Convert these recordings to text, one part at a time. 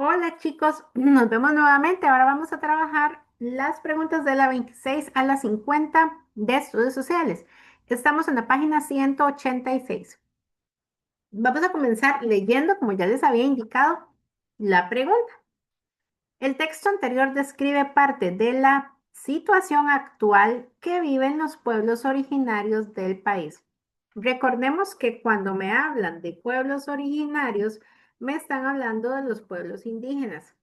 Hola chicos, nos vemos nuevamente. Ahora vamos a trabajar las preguntas de la 26 a la 50 de estudios sociales. Estamos en la página 186. Vamos a comenzar leyendo, como ya les había indicado, la pregunta. El texto anterior describe parte de la situación actual que viven los pueblos originarios del país. Recordemos que cuando me hablan de pueblos originarios, me están hablando de los pueblos indígenas.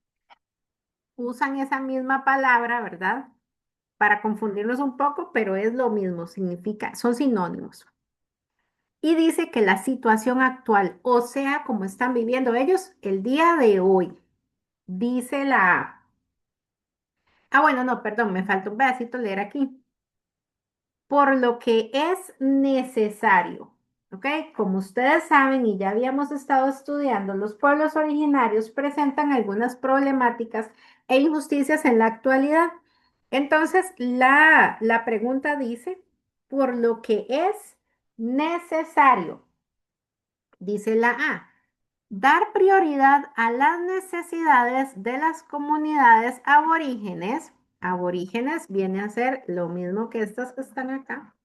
Usan esa misma palabra, ¿verdad? Para confundirnos un poco, pero es lo mismo, significa, son sinónimos. Y dice que la situación actual, o sea, como están viviendo ellos el día de hoy, dice la... bueno, no, perdón, me falta un pedacito leer aquí. Por lo que es necesario, ¿ok? Como ustedes saben y ya habíamos estado estudiando, los pueblos originarios presentan algunas problemáticas e injusticias en la actualidad. Entonces, la pregunta dice, por lo que es necesario, dice la A, dar prioridad a las necesidades de las comunidades aborígenes. Aborígenes viene a ser lo mismo que estas que están acá,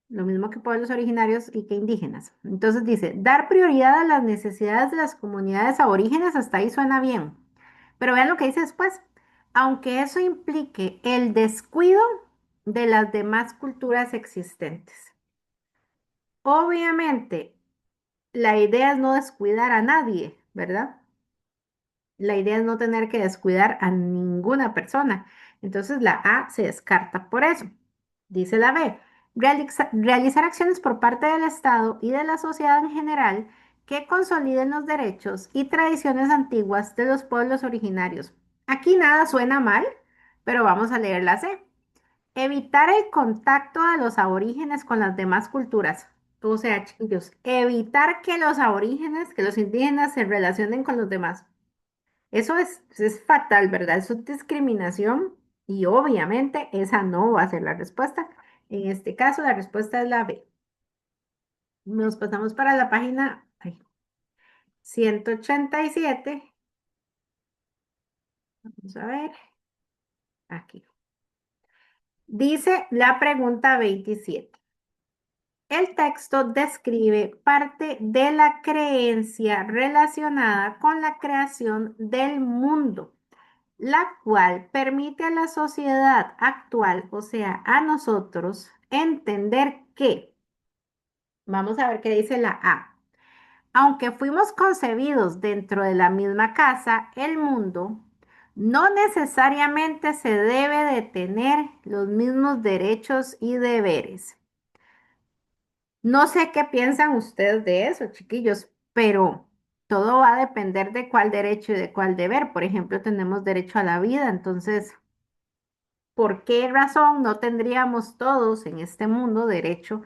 lo mismo que pueblos originarios y que indígenas. Entonces dice, dar prioridad a las necesidades de las comunidades aborígenes, hasta ahí suena bien. Pero vean lo que dice después. Aunque eso implique el descuido de las demás culturas existentes. Obviamente, la idea es no descuidar a nadie, ¿verdad? La idea es no tener que descuidar a ninguna persona. Entonces la A se descarta por eso. Dice la B, realizar acciones por parte del Estado y de la sociedad en general que consoliden los derechos y tradiciones antiguas de los pueblos originarios. Aquí nada suena mal, pero vamos a leer la C. Evitar el contacto de los aborígenes con las demás culturas. O sea, chicos, evitar que los aborígenes, que los indígenas se relacionen con los demás. Eso es fatal, ¿verdad? Eso es discriminación y obviamente esa no va a ser la respuesta. En este caso, la respuesta es la B. Nos pasamos para la página 187. Vamos a ver, aquí. Dice la pregunta 27. El texto describe parte de la creencia relacionada con la creación del mundo, la cual permite a la sociedad actual, o sea, a nosotros, entender que, vamos a ver qué dice la A, aunque fuimos concebidos dentro de la misma casa, el mundo, no necesariamente se debe de tener los mismos derechos y deberes. No sé qué piensan ustedes de eso, chiquillos, pero todo va a depender de cuál derecho y de cuál deber. Por ejemplo, tenemos derecho a la vida, entonces, ¿por qué razón no tendríamos todos en este mundo derecho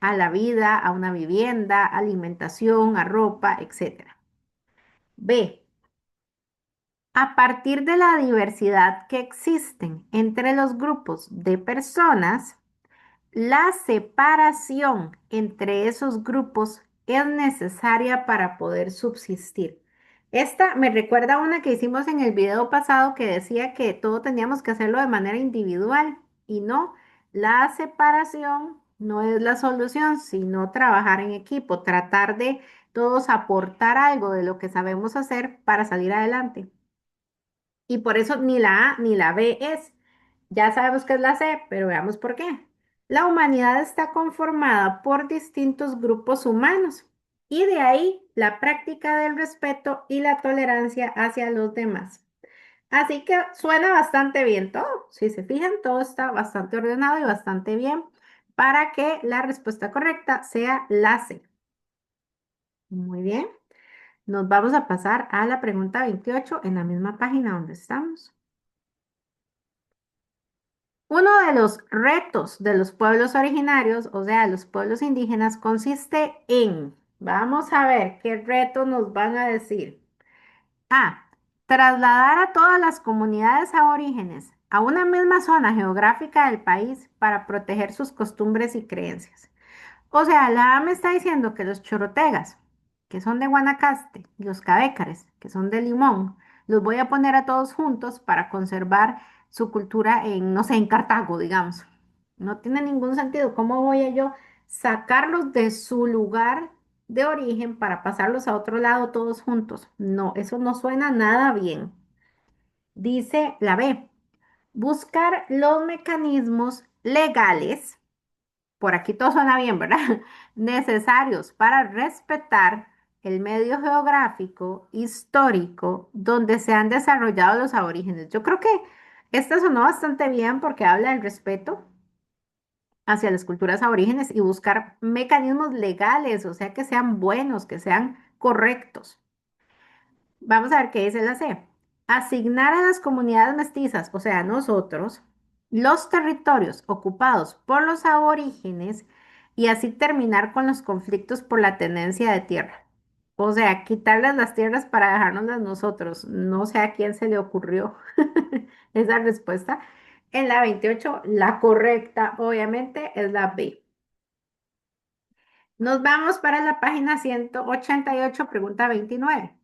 a la vida, a una vivienda, alimentación, a ropa, etcétera? B. A partir de la diversidad que existen entre los grupos de personas, la separación entre esos grupos es necesaria para poder subsistir. Esta me recuerda a una que hicimos en el video pasado que decía que todo teníamos que hacerlo de manera individual y no, la separación no es la solución, sino trabajar en equipo, tratar de todos aportar algo de lo que sabemos hacer para salir adelante. Y por eso ni la A ni la B es. Ya sabemos que es la C, pero veamos por qué. La humanidad está conformada por distintos grupos humanos y de ahí la práctica del respeto y la tolerancia hacia los demás. Así que suena bastante bien todo. Si se fijan, todo está bastante ordenado y bastante bien para que la respuesta correcta sea la C. Muy bien. Nos vamos a pasar a la pregunta 28 en la misma página donde estamos. Uno de los retos de los pueblos originarios, o sea, de los pueblos indígenas, consiste en, vamos a ver qué reto nos van a decir. A, trasladar a todas las comunidades aborígenes a una misma zona geográfica del país para proteger sus costumbres y creencias. O sea, la A me está diciendo que los chorotegas que son de Guanacaste, y los cabécares, que son de Limón, los voy a poner a todos juntos para conservar su cultura en, no sé, en Cartago, digamos. No tiene ningún sentido. ¿Cómo voy a yo sacarlos de su lugar de origen para pasarlos a otro lado todos juntos? No, eso no suena nada bien. Dice la B, buscar los mecanismos legales, por aquí todo suena bien, ¿verdad? Necesarios para respetar el medio geográfico, histórico, donde se han desarrollado los aborígenes. Yo creo que esta sonó bastante bien porque habla del respeto hacia las culturas aborígenes y buscar mecanismos legales, o sea, que sean buenos, que sean correctos. Vamos a ver qué dice la C. Asignar a las comunidades mestizas, o sea, a nosotros, los territorios ocupados por los aborígenes y así terminar con los conflictos por la tenencia de tierra. O sea, quitarles las tierras para dejárnoslas nosotros. No sé a quién se le ocurrió esa respuesta. En la 28, la correcta, obviamente, es la B. Nos vamos para la página 188, pregunta 29.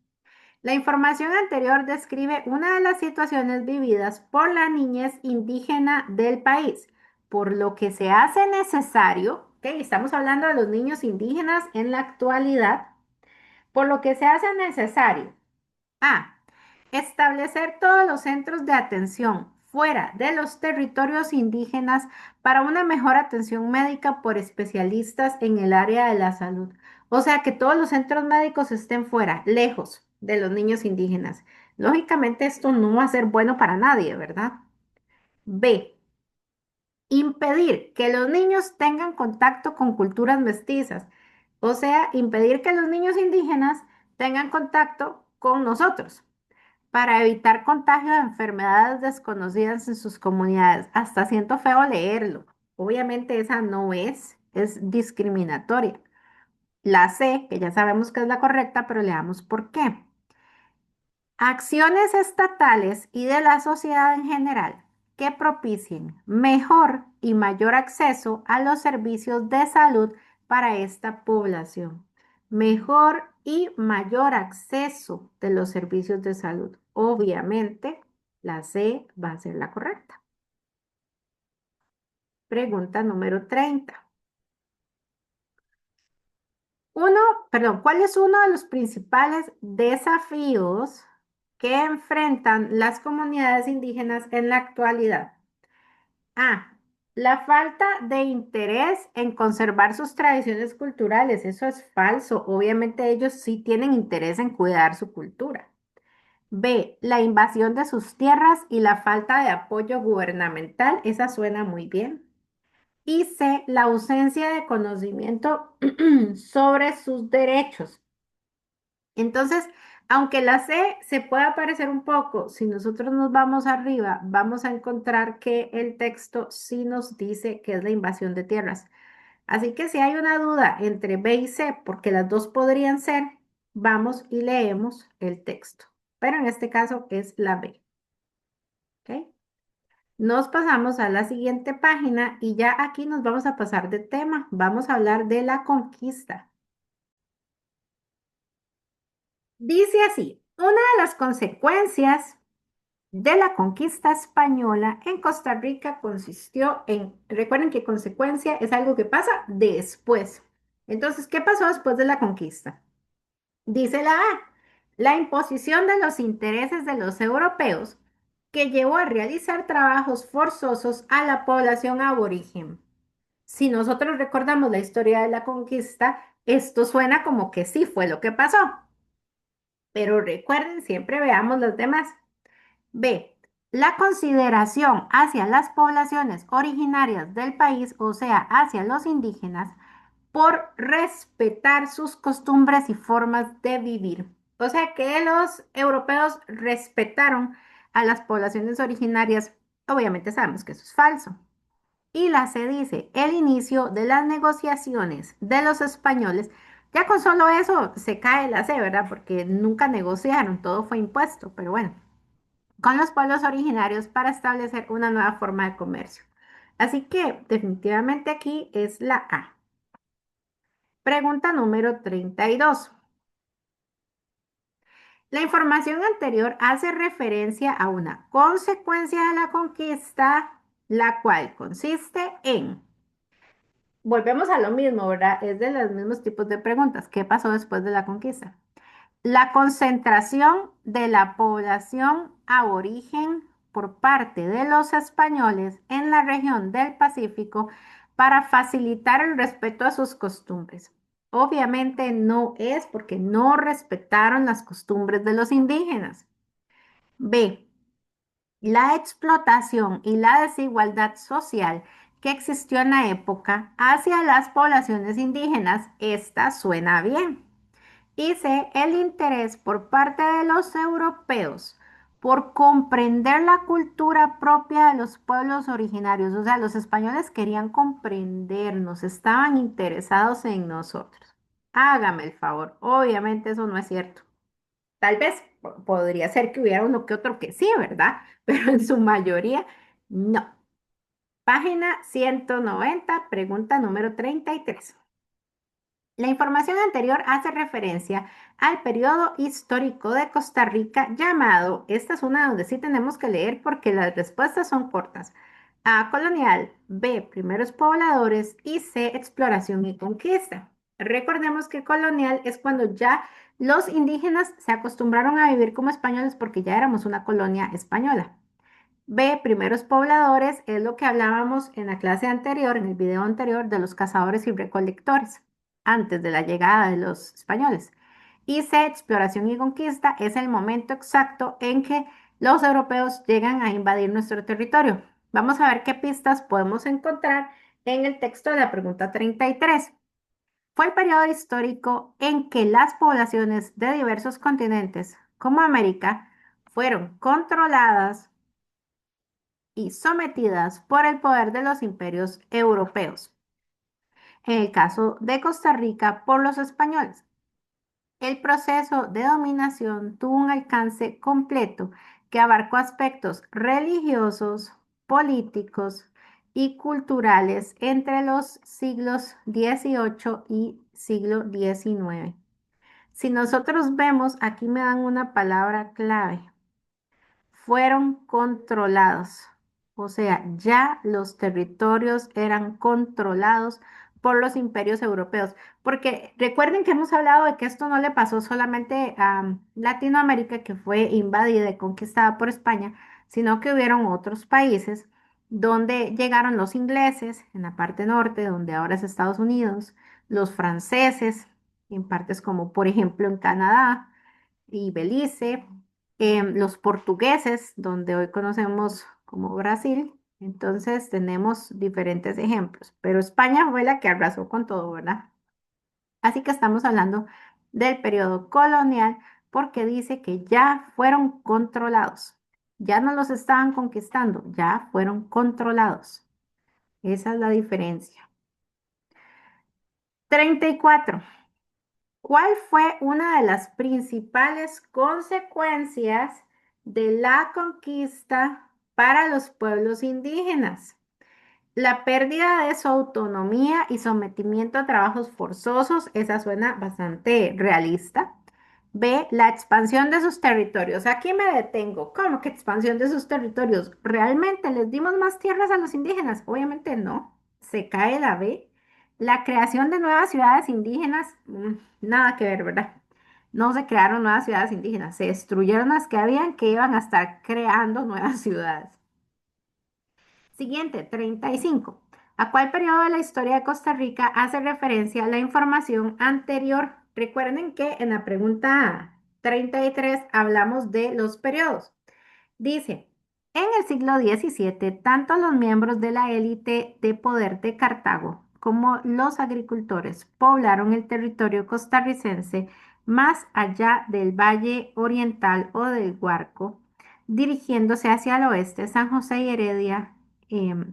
La información anterior describe una de las situaciones vividas por la niñez indígena del país, por lo que se hace necesario, ¿ok? Estamos hablando de los niños indígenas en la actualidad, por lo que se hace necesario A. Establecer todos los centros de atención fuera de los territorios indígenas para una mejor atención médica por especialistas en el área de la salud. O sea, que todos los centros médicos estén fuera, lejos de los niños indígenas. Lógicamente esto no va a ser bueno para nadie, ¿verdad? B. Impedir que los niños tengan contacto con culturas mestizas. O sea, impedir que los niños indígenas tengan contacto con nosotros para evitar contagio de enfermedades desconocidas en sus comunidades. Hasta siento feo leerlo. Obviamente esa no es discriminatoria. La C, que ya sabemos que es la correcta, pero leamos por qué. Acciones estatales y de la sociedad en general que propicien mejor y mayor acceso a los servicios de salud para esta población. Mejor y mayor acceso de los servicios de salud. Obviamente, la C va a ser la correcta. Pregunta número 30. Uno, perdón, ¿cuál es uno de los principales desafíos que enfrentan las comunidades indígenas en la actualidad? A, la falta de interés en conservar sus tradiciones culturales. Eso es falso. Obviamente ellos sí tienen interés en cuidar su cultura. B, la invasión de sus tierras y la falta de apoyo gubernamental. Esa suena muy bien. Y C, la ausencia de conocimiento sobre sus derechos. Entonces, aunque la C se pueda parecer un poco, si nosotros nos vamos arriba, vamos a encontrar que el texto sí nos dice que es la invasión de tierras. Así que si hay una duda entre B y C, porque las dos podrían ser, vamos y leemos el texto. Pero en este caso es la B. ¿Ok? Nos pasamos a la siguiente página y ya aquí nos vamos a pasar de tema. Vamos a hablar de la conquista. Dice así, una de las consecuencias de la conquista española en Costa Rica consistió en, recuerden que consecuencia es algo que pasa después. Entonces, ¿qué pasó después de la conquista? Dice la A, la imposición de los intereses de los europeos que llevó a realizar trabajos forzosos a la población aborigen. Si nosotros recordamos la historia de la conquista, esto suena como que sí fue lo que pasó. Pero recuerden, siempre veamos los demás. B. La consideración hacia las poblaciones originarias del país, o sea, hacia los indígenas, por respetar sus costumbres y formas de vivir. O sea, que los europeos respetaron a las poblaciones originarias. Obviamente sabemos que eso es falso. Y la C dice, el inicio de las negociaciones de los españoles. Ya con solo eso se cae la C, ¿verdad? Porque nunca negociaron, todo fue impuesto, pero bueno con los pueblos originarios para establecer una nueva forma de comercio. Así que definitivamente aquí es la A. Pregunta número 32. La información anterior hace referencia a una consecuencia de la conquista, la cual consiste en, volvemos a lo mismo, ¿verdad? Es de los mismos tipos de preguntas. ¿Qué pasó después de la conquista? La concentración de la población aborigen por parte de los españoles en la región del Pacífico para facilitar el respeto a sus costumbres. Obviamente no es porque no respetaron las costumbres de los indígenas. B. La explotación y la desigualdad social que existió en la época hacia las poblaciones indígenas. Esta suena bien. Y C, el interés por parte de los europeos por comprender la cultura propia de los pueblos originarios. O sea, los españoles querían comprendernos, estaban interesados en nosotros. Hágame el favor, obviamente eso no es cierto. Tal vez podría ser que hubiera uno que otro que sí, ¿verdad? Pero en su mayoría no. Página 190, pregunta número 33. La información anterior hace referencia al periodo histórico de Costa Rica llamado, esta es una donde sí tenemos que leer porque las respuestas son cortas, A, colonial, B, primeros pobladores y C, exploración y conquista. Recordemos que colonial es cuando ya los indígenas se acostumbraron a vivir como españoles porque ya éramos una colonia española. B, primeros pobladores, es lo que hablábamos en la clase anterior, en el video anterior, de los cazadores y recolectores, antes de la llegada de los españoles. Y C, exploración y conquista, es el momento exacto en que los europeos llegan a invadir nuestro territorio. Vamos a ver qué pistas podemos encontrar en el texto de la pregunta 33. Fue el periodo histórico en que las poblaciones de diversos continentes, como América, fueron controladas y sometidas por el poder de los imperios europeos. En el caso de Costa Rica, por los españoles. El proceso de dominación tuvo un alcance completo que abarcó aspectos religiosos, políticos y culturales entre los siglos XVIII y siglo XIX. Si nosotros vemos, aquí me dan una palabra clave, fueron controlados. O sea, ya los territorios eran controlados por los imperios europeos. Porque recuerden que hemos hablado de que esto no le pasó solamente a Latinoamérica, que fue invadida y conquistada por España, sino que hubieron otros países donde llegaron los ingleses en la parte norte, donde ahora es Estados Unidos, los franceses, en partes como por ejemplo en Canadá y Belice, los portugueses, donde hoy conocemos como Brasil. Entonces tenemos diferentes ejemplos, pero España fue la que arrasó con todo, ¿verdad? Así que estamos hablando del periodo colonial porque dice que ya fueron controlados, ya no los estaban conquistando, ya fueron controlados. Esa es la diferencia. 34. ¿Cuál fue una de las principales consecuencias de la conquista para los pueblos indígenas? La pérdida de su autonomía y sometimiento a trabajos forzosos, esa suena bastante realista. B, la expansión de sus territorios. Aquí me detengo. ¿Cómo que expansión de sus territorios? ¿Realmente les dimos más tierras a los indígenas? Obviamente no. Se cae la B. La creación de nuevas ciudades indígenas, nada que ver, ¿verdad? No se crearon nuevas ciudades indígenas, se destruyeron las que habían que iban a estar creando nuevas ciudades. Siguiente, 35. ¿A cuál periodo de la historia de Costa Rica hace referencia la información anterior? Recuerden que en la pregunta 33 hablamos de los periodos. Dice, en el siglo XVII, tanto los miembros de la élite de poder de Cartago como los agricultores poblaron el territorio costarricense más allá del Valle Oriental o del Guarco, dirigiéndose hacia el oeste, San José y Heredia,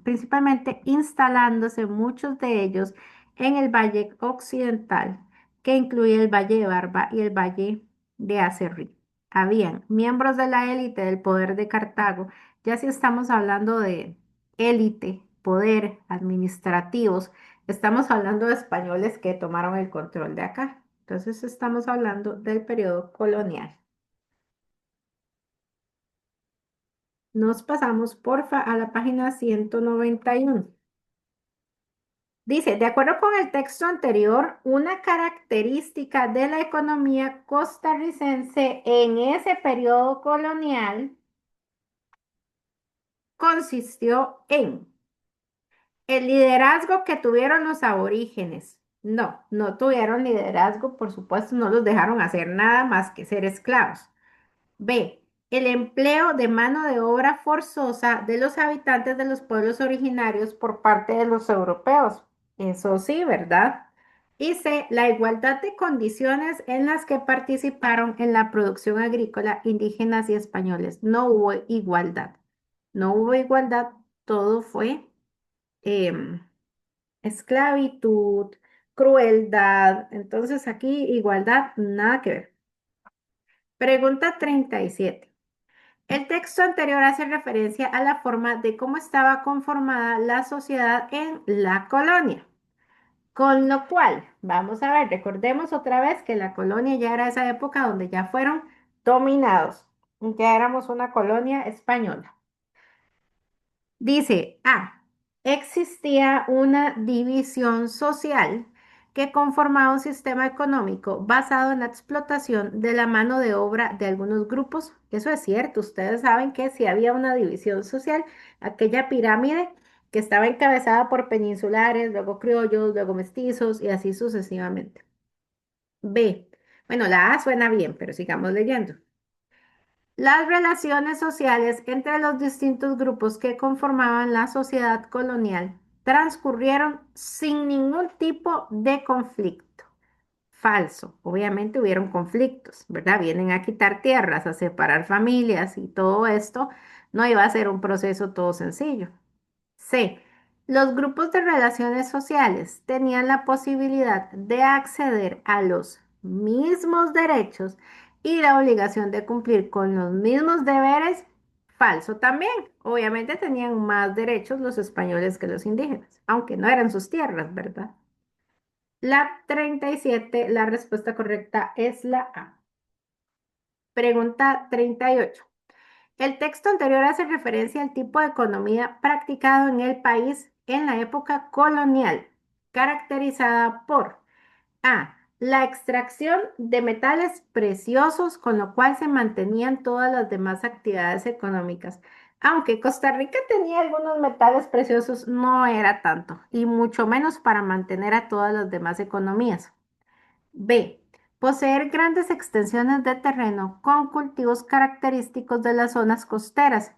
principalmente instalándose muchos de ellos en el Valle Occidental, que incluye el Valle de Barba y el Valle de Acerrí. Habían miembros de la élite del poder de Cartago, ya si estamos hablando de élite, poder, administrativos, estamos hablando de españoles que tomaron el control de acá. Entonces estamos hablando del periodo colonial. Nos pasamos, porfa, a la página 191. Dice, de acuerdo con el texto anterior, una característica de la economía costarricense en ese periodo colonial consistió en el liderazgo que tuvieron los aborígenes. No, no tuvieron liderazgo, por supuesto, no los dejaron hacer nada más que ser esclavos. B. El empleo de mano de obra forzosa de los habitantes de los pueblos originarios por parte de los europeos. Eso sí, ¿verdad? Y C. La igualdad de condiciones en las que participaron en la producción agrícola indígenas y españoles. No hubo igualdad. No hubo igualdad. Todo fue em, esclavitud, crueldad. Entonces aquí igualdad, nada que ver. Pregunta 37. El texto anterior hace referencia a la forma de cómo estaba conformada la sociedad en la colonia. Con lo cual, vamos a ver, recordemos otra vez que la colonia ya era esa época donde ya fueron dominados. Ya éramos una colonia española. Dice, existía una división social que conformaba un sistema económico basado en la explotación de la mano de obra de algunos grupos. Eso es cierto, ustedes saben que si había una división social, aquella pirámide que estaba encabezada por peninsulares, luego criollos, luego mestizos y así sucesivamente. B. Bueno, la A suena bien, pero sigamos leyendo. Las relaciones sociales entre los distintos grupos que conformaban la sociedad colonial transcurrieron sin ningún tipo de conflicto. Falso. Obviamente hubieron conflictos, ¿verdad? Vienen a quitar tierras, a separar familias y todo esto no iba a ser un proceso todo sencillo. C. Los grupos de relaciones sociales tenían la posibilidad de acceder a los mismos derechos y la obligación de cumplir con los mismos deberes. Falso también. Obviamente tenían más derechos los españoles que los indígenas, aunque no eran sus tierras, ¿verdad? La 37, la respuesta correcta es la A. Pregunta 38. El texto anterior hace referencia al tipo de economía practicado en el país en la época colonial, caracterizada por A. La extracción de metales preciosos, con lo cual se mantenían todas las demás actividades económicas. Aunque Costa Rica tenía algunos metales preciosos, no era tanto, y mucho menos para mantener a todas las demás economías. B. Poseer grandes extensiones de terreno con cultivos característicos de las zonas costeras.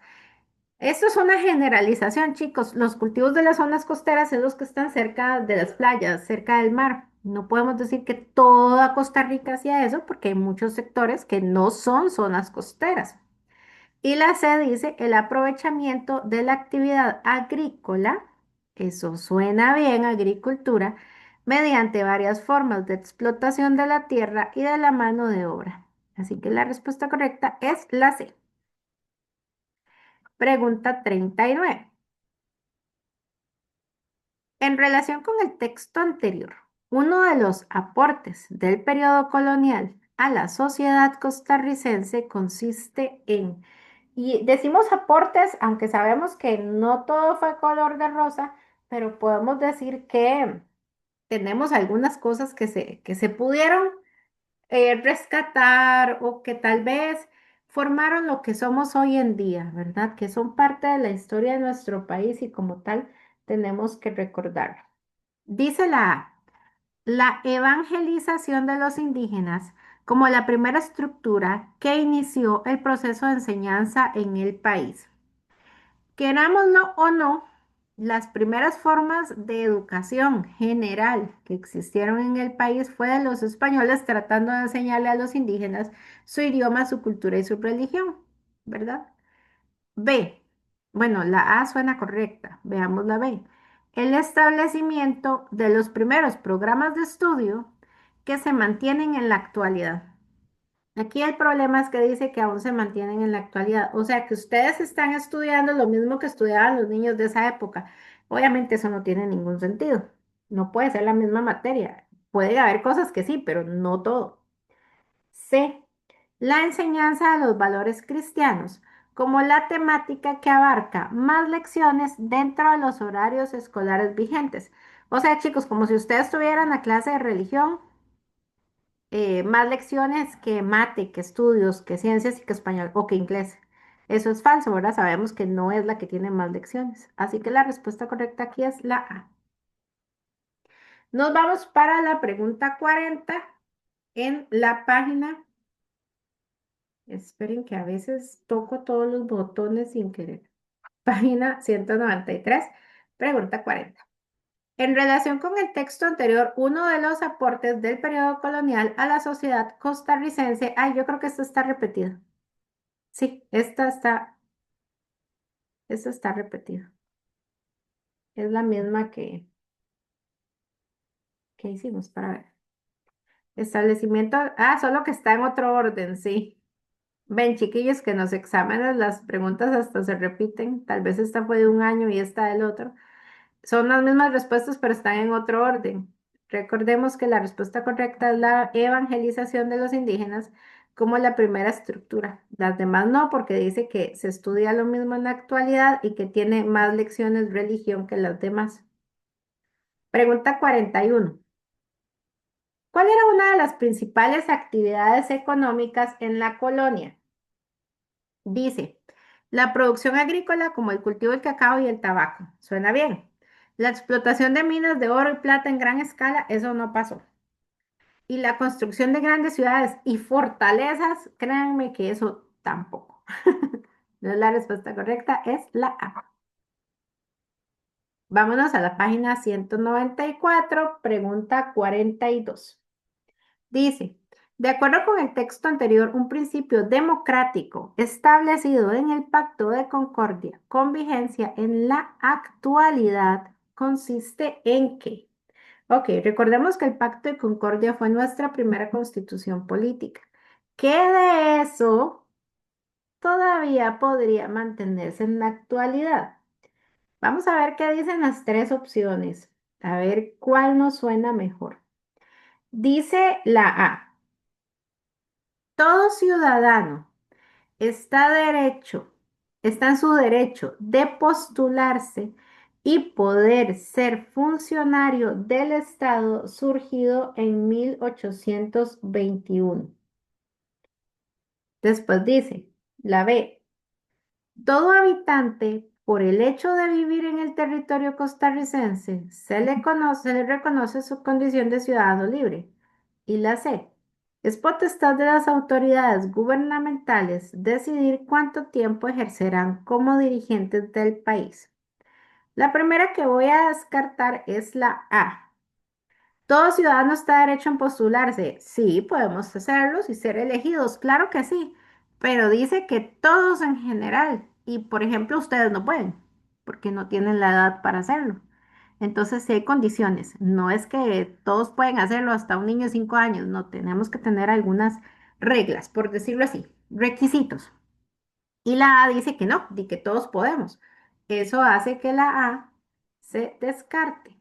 Esto es una generalización, chicos. Los cultivos de las zonas costeras son los que están cerca de las playas, cerca del mar. No podemos decir que toda Costa Rica hacía eso porque hay muchos sectores que no son zonas costeras. Y la C dice el aprovechamiento de la actividad agrícola, eso suena bien, agricultura, mediante varias formas de explotación de la tierra y de la mano de obra. Así que la respuesta correcta es la C. Pregunta 39. En relación con el texto anterior, uno de los aportes del periodo colonial a la sociedad costarricense consiste en, y decimos aportes, aunque sabemos que no todo fue color de rosa, pero podemos decir que tenemos algunas cosas que se pudieron rescatar o que tal vez formaron lo que somos hoy en día, ¿verdad? Que son parte de la historia de nuestro país y como tal tenemos que recordarlo. Dice la A, la evangelización de los indígenas como la primera estructura que inició el proceso de enseñanza en el país. Querámoslo o no, las primeras formas de educación general que existieron en el país fue de los españoles tratando de enseñarle a los indígenas su idioma, su cultura y su religión, ¿verdad? B. Bueno, la A suena correcta. Veamos la B. El establecimiento de los primeros programas de estudio que se mantienen en la actualidad. Aquí el problema es que dice que aún se mantienen en la actualidad. O sea, que ustedes están estudiando lo mismo que estudiaban los niños de esa época. Obviamente eso no tiene ningún sentido. No puede ser la misma materia. Puede haber cosas que sí, pero no todo. C. La enseñanza de los valores cristianos como la temática que abarca más lecciones dentro de los horarios escolares vigentes. O sea, chicos, como si ustedes tuvieran la clase de religión, más lecciones que mate, que estudios, que ciencias y que español o que inglés. Eso es falso, ¿verdad? Sabemos que no es la que tiene más lecciones. Así que la respuesta correcta aquí es la A. Nos vamos para la pregunta 40 en la página. Esperen que a veces toco todos los botones sin querer. Página 193, pregunta 40. En relación con el texto anterior, uno de los aportes del periodo colonial a la sociedad costarricense, ay, yo creo que esto está repetido. Sí, esta está repetida. Es la misma que hicimos para ver. Establecimiento, solo que está en otro orden, sí. Ven, chiquillos, que en los exámenes las preguntas hasta se repiten. Tal vez esta fue de un año y esta del otro. Son las mismas respuestas, pero están en otro orden. Recordemos que la respuesta correcta es la evangelización de los indígenas como la primera estructura. Las demás no, porque dice que se estudia lo mismo en la actualidad y que tiene más lecciones religión que las demás. Pregunta 41. ¿Cuál era una de las principales actividades económicas en la colonia? Dice, la producción agrícola como el cultivo del cacao y el tabaco. Suena bien. La explotación de minas de oro y plata en gran escala, eso no pasó. Y la construcción de grandes ciudades y fortalezas, créanme que eso tampoco. No, la respuesta correcta es la A. Vámonos a la página 194, pregunta 42. Dice, de acuerdo con el texto anterior, un principio democrático establecido en el Pacto de Concordia con vigencia en la actualidad consiste en que, ok, recordemos que el Pacto de Concordia fue nuestra primera constitución política, que de eso todavía podría mantenerse en la actualidad. Vamos a ver qué dicen las tres opciones, a ver cuál nos suena mejor. Dice la A. Todo ciudadano está en su derecho de postularse y poder ser funcionario del Estado surgido en 1821. Después dice, la B, todo habitante, por el hecho de vivir en el territorio costarricense, se le reconoce su condición de ciudadano libre. Y la C, es potestad de las autoridades gubernamentales decidir cuánto tiempo ejercerán como dirigentes del país. La primera que voy a descartar es la A. Todo ciudadano está derecho en postularse. Sí, podemos hacerlos y ser elegidos, claro que sí, pero dice que todos en general, y por ejemplo ustedes no pueden, porque no tienen la edad para hacerlo. Entonces, sí hay condiciones, no es que todos pueden hacerlo hasta un niño de 5 años, no, tenemos que tener algunas reglas, por decirlo así, requisitos. Y la A dice que no, de que todos podemos. Eso hace que la A se descarte.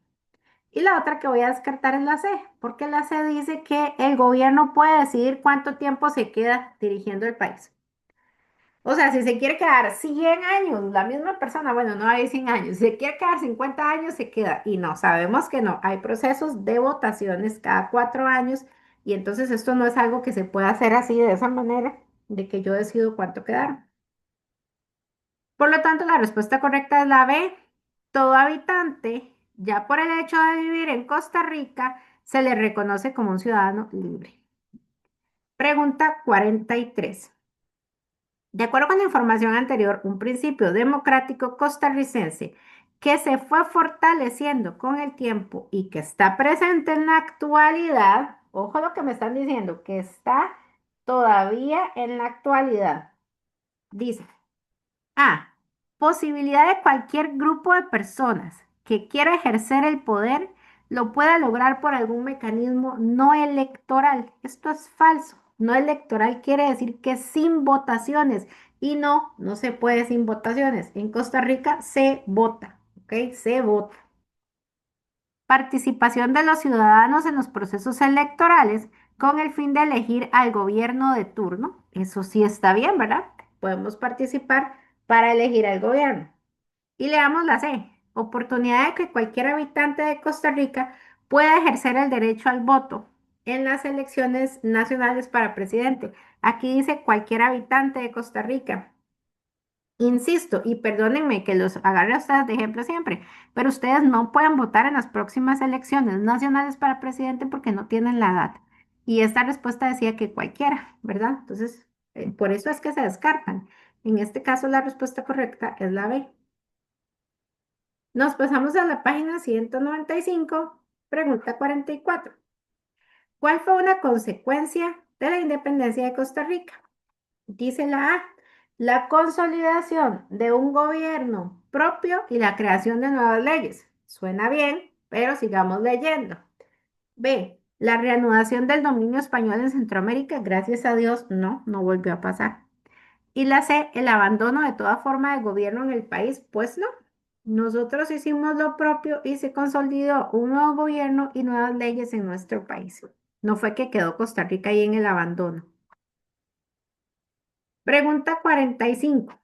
Y la otra que voy a descartar es la C, porque la C dice que el gobierno puede decidir cuánto tiempo se queda dirigiendo el país. O sea, si se quiere quedar 100 años, la misma persona, bueno, no hay 100 años, si se quiere quedar 50 años, se queda. Y no, sabemos que no, hay procesos de votaciones cada 4 años y entonces esto no es algo que se pueda hacer así de esa manera, de que yo decido cuánto quedar. Por lo tanto, la respuesta correcta es la B. Todo habitante, ya por el hecho de vivir en Costa Rica, se le reconoce como un ciudadano libre. Pregunta 43. De acuerdo con la información anterior, un principio democrático costarricense que se fue fortaleciendo con el tiempo y que está presente en la actualidad, ojo lo que me están diciendo, que está todavía en la actualidad. Dice, A. Posibilidad de cualquier grupo de personas que quiera ejercer el poder lo pueda lograr por algún mecanismo no electoral. Esto es falso. No electoral quiere decir que sin votaciones. Y no, no se puede sin votaciones. En Costa Rica se vota, ¿ok? Se vota. Participación de los ciudadanos en los procesos electorales con el fin de elegir al gobierno de turno. Eso sí está bien, ¿verdad? podemos participar para elegir al gobierno. Y leamos la C, oportunidad de que cualquier habitante de Costa Rica pueda ejercer el derecho al voto en las elecciones nacionales para presidente. Aquí dice cualquier habitante de Costa Rica. Insisto, y perdónenme que los agarre a ustedes de ejemplo siempre, pero ustedes no pueden votar en las próximas elecciones nacionales para presidente porque no tienen la edad. Y esta respuesta decía que cualquiera, ¿verdad? Entonces, por eso es que se descartan. En este caso, la respuesta correcta es la B. Nos pasamos a la página 195, pregunta 44. ¿Cuál fue una consecuencia de la independencia de Costa Rica? Dice la A, la consolidación de un gobierno propio y la creación de nuevas leyes. Suena bien, pero sigamos leyendo. B, la reanudación del dominio español en Centroamérica. Gracias a Dios, no volvió a pasar. Y la C, el abandono de toda forma de gobierno en el país. Pues no, nosotros hicimos lo propio y se consolidó un nuevo gobierno y nuevas leyes en nuestro país. No fue que quedó Costa Rica ahí en el abandono. Pregunta 45.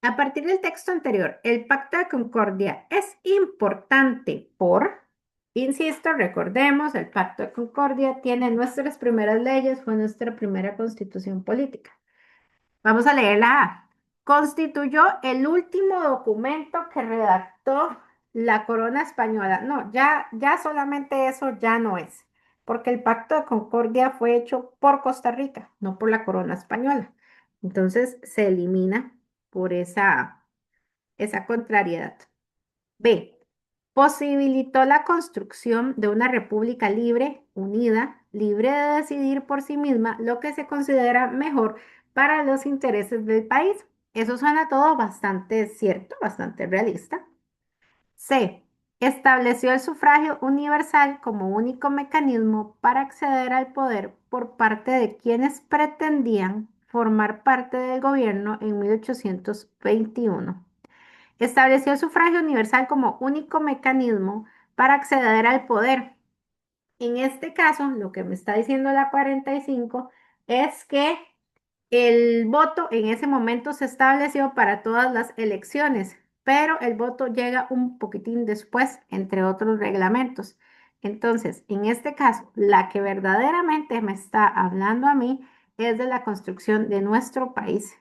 A partir del texto anterior, el Pacto de Concordia es importante insisto, recordemos, el Pacto de Concordia tiene nuestras primeras leyes, fue nuestra primera constitución política. Vamos a leer la A. Constituyó el último documento que redactó la corona española. No, ya solamente eso ya no es, porque el Pacto de Concordia fue hecho por Costa Rica, no por la corona española. Entonces se elimina por esa contrariedad. B. Posibilitó la construcción de una república libre, unida, libre de decidir por sí misma lo que se considera mejor para los intereses del país. Eso suena todo bastante cierto, bastante realista. C. Estableció el sufragio universal como único mecanismo para acceder al poder por parte de quienes pretendían formar parte del gobierno en 1821. Estableció el sufragio universal como único mecanismo para acceder al poder. En este caso, lo que me está diciendo la 45 es que el voto en ese momento se estableció para todas las elecciones, pero el voto llega un poquitín después, entre otros reglamentos. Entonces, en este caso, la que verdaderamente me está hablando a mí es de la construcción de nuestro país,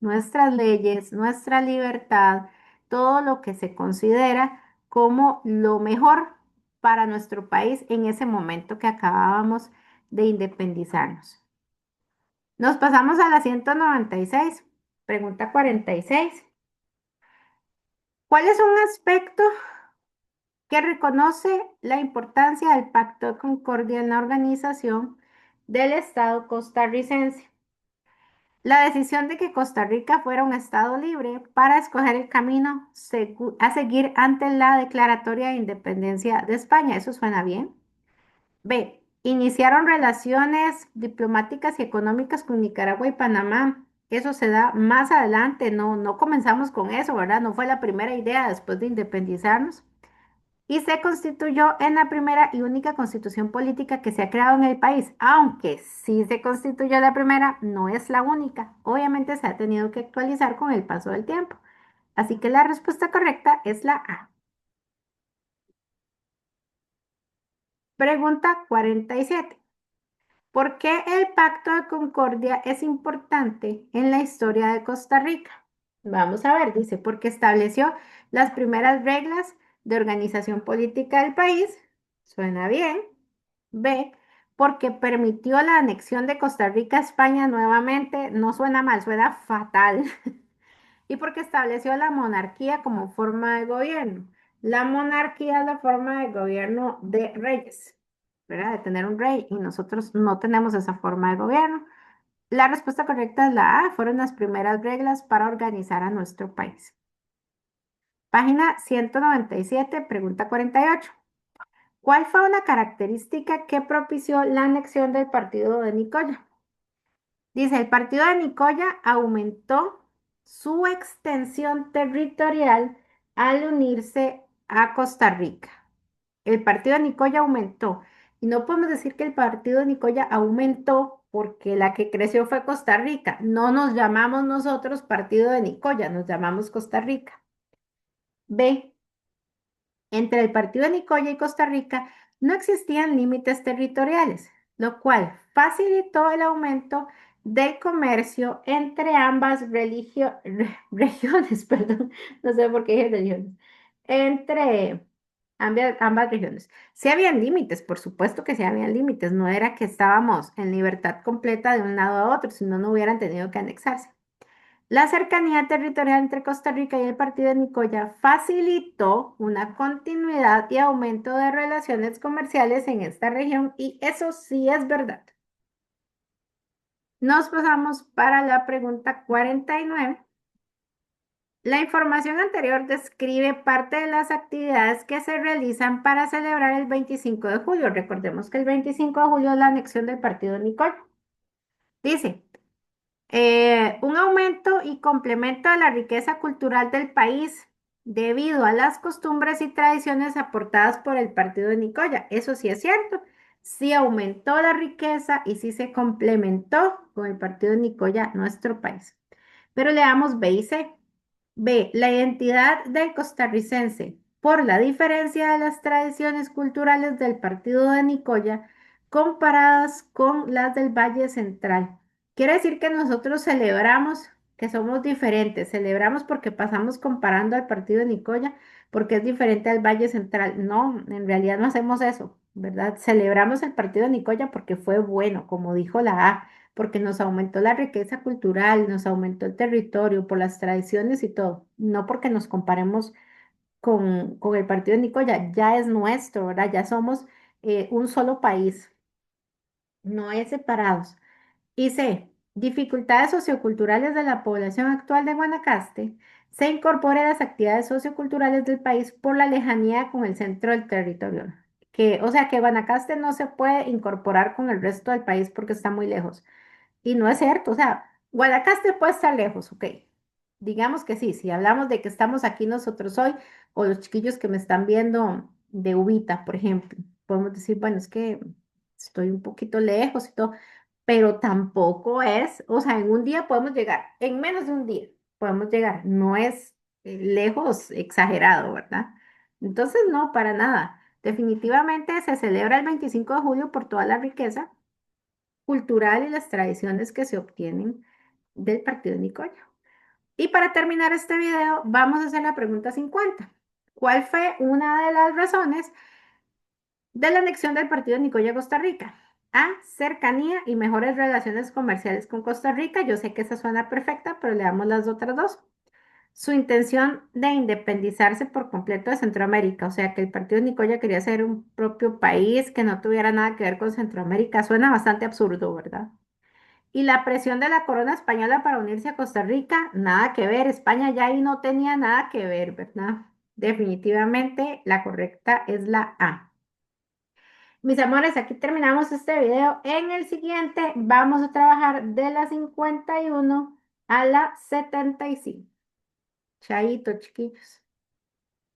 nuestras leyes, nuestra libertad, todo lo que se considera como lo mejor para nuestro país en ese momento que acabábamos de independizarnos. Nos pasamos a la 196. Pregunta 46. ¿Cuál es un aspecto que reconoce la importancia del Pacto de Concordia en la organización del Estado costarricense? La decisión de que Costa Rica fuera un Estado libre para escoger el camino a seguir ante la declaratoria de independencia de España. ¿Eso suena bien? B. Iniciaron relaciones diplomáticas y económicas con Nicaragua y Panamá. Eso se da más adelante, no comenzamos con eso, ¿verdad? No fue la primera idea después de independizarnos. Y se constituyó en la primera y única constitución política que se ha creado en el país, aunque sí se constituyó la primera, no es la única. Obviamente se ha tenido que actualizar con el paso del tiempo. Así que la respuesta correcta es la A. Pregunta 47. ¿Por qué el Pacto de Concordia es importante en la historia de Costa Rica? Vamos a ver, dice, porque estableció las primeras reglas de organización política del país. Suena bien. B, porque permitió la anexión de Costa Rica a España nuevamente. No suena mal, suena fatal. Y porque estableció la monarquía como forma de gobierno. La monarquía es la forma de gobierno de reyes, ¿verdad? De tener un rey y nosotros no tenemos esa forma de gobierno. La respuesta correcta es la A, fueron las primeras reglas para organizar a nuestro país. Página 197, pregunta 48. ¿Cuál fue una característica que propició la anexión del partido de Nicoya? Dice, el partido de Nicoya aumentó su extensión territorial al unirse a Costa Rica. El partido de Nicoya aumentó. Y no podemos decir que el partido de Nicoya aumentó porque la que creció fue Costa Rica. No nos llamamos nosotros Partido de Nicoya, nos llamamos Costa Rica. B. Entre el partido de Nicoya y Costa Rica no existían límites territoriales, lo cual facilitó el aumento del comercio entre ambas regiones, perdón, no sé por qué dije regiones, entre ambas regiones. Sí habían límites, por supuesto que sí habían límites, no era que estábamos en libertad completa de un lado a otro, si no, no hubieran tenido que anexarse. La cercanía territorial entre Costa Rica y el partido de Nicoya facilitó una continuidad y aumento de relaciones comerciales en esta región y eso sí es verdad. Nos pasamos para la pregunta 49. La información anterior describe parte de las actividades que se realizan para celebrar el 25 de julio. Recordemos que el 25 de julio es la anexión del partido de Nicoya. Dice, un aumento y complemento de la riqueza cultural del país debido a las costumbres y tradiciones aportadas por el partido de Nicoya. Eso sí es cierto. Sí aumentó la riqueza y sí se complementó con el partido de Nicoya nuestro país. Pero leamos B y C. B. La identidad del costarricense por la diferencia de las tradiciones culturales del partido de Nicoya comparadas con las del Valle Central. Quiere decir que nosotros celebramos que somos diferentes, celebramos porque pasamos comparando al partido de Nicoya porque es diferente al Valle Central. No, en realidad no hacemos eso, ¿verdad? Celebramos el partido de Nicoya porque fue bueno, como dijo la A, porque nos aumentó la riqueza cultural, nos aumentó el territorio por las tradiciones y todo, no porque nos comparemos con el partido de Nicoya, ya es nuestro, ¿verdad? Ya somos un solo país, no es separados. Y C, dificultades socioculturales de la población actual de Guanacaste, se incorpora a las actividades socioculturales del país por la lejanía con el centro del territorio. Que, o sea que Guanacaste no se puede incorporar con el resto del país porque está muy lejos. Y no es cierto, o sea, Guanacaste puede estar lejos, ok. Digamos que sí, si hablamos de que estamos aquí nosotros hoy, o los chiquillos que me están viendo de Ubita, por ejemplo, podemos decir, bueno, es que estoy un poquito lejos y todo, pero tampoco es, o sea, en un día podemos llegar, en menos de un día podemos llegar, no es lejos exagerado, ¿verdad? Entonces, no, para nada. Definitivamente se celebra el 25 de julio por toda la riqueza cultural y las tradiciones que se obtienen del partido de Nicoya. Y para terminar este video, vamos a hacer la pregunta 50. ¿Cuál fue una de las razones de la anexión del partido de Nicoya a Costa Rica? A, cercanía y mejores relaciones comerciales con Costa Rica. Yo sé que esa suena perfecta, pero le damos las otras dos. Su intención de independizarse por completo de Centroamérica, o sea que el partido de Nicoya quería ser un propio país que no tuviera nada que ver con Centroamérica. Suena bastante absurdo, ¿verdad? Y la presión de la corona española para unirse a Costa Rica, nada que ver. España ya ahí no tenía nada que ver, ¿verdad? Definitivamente la correcta es la A. Mis amores, aquí terminamos este video. En el siguiente vamos a trabajar de la 51 a la 75. Chaito, chiquillos.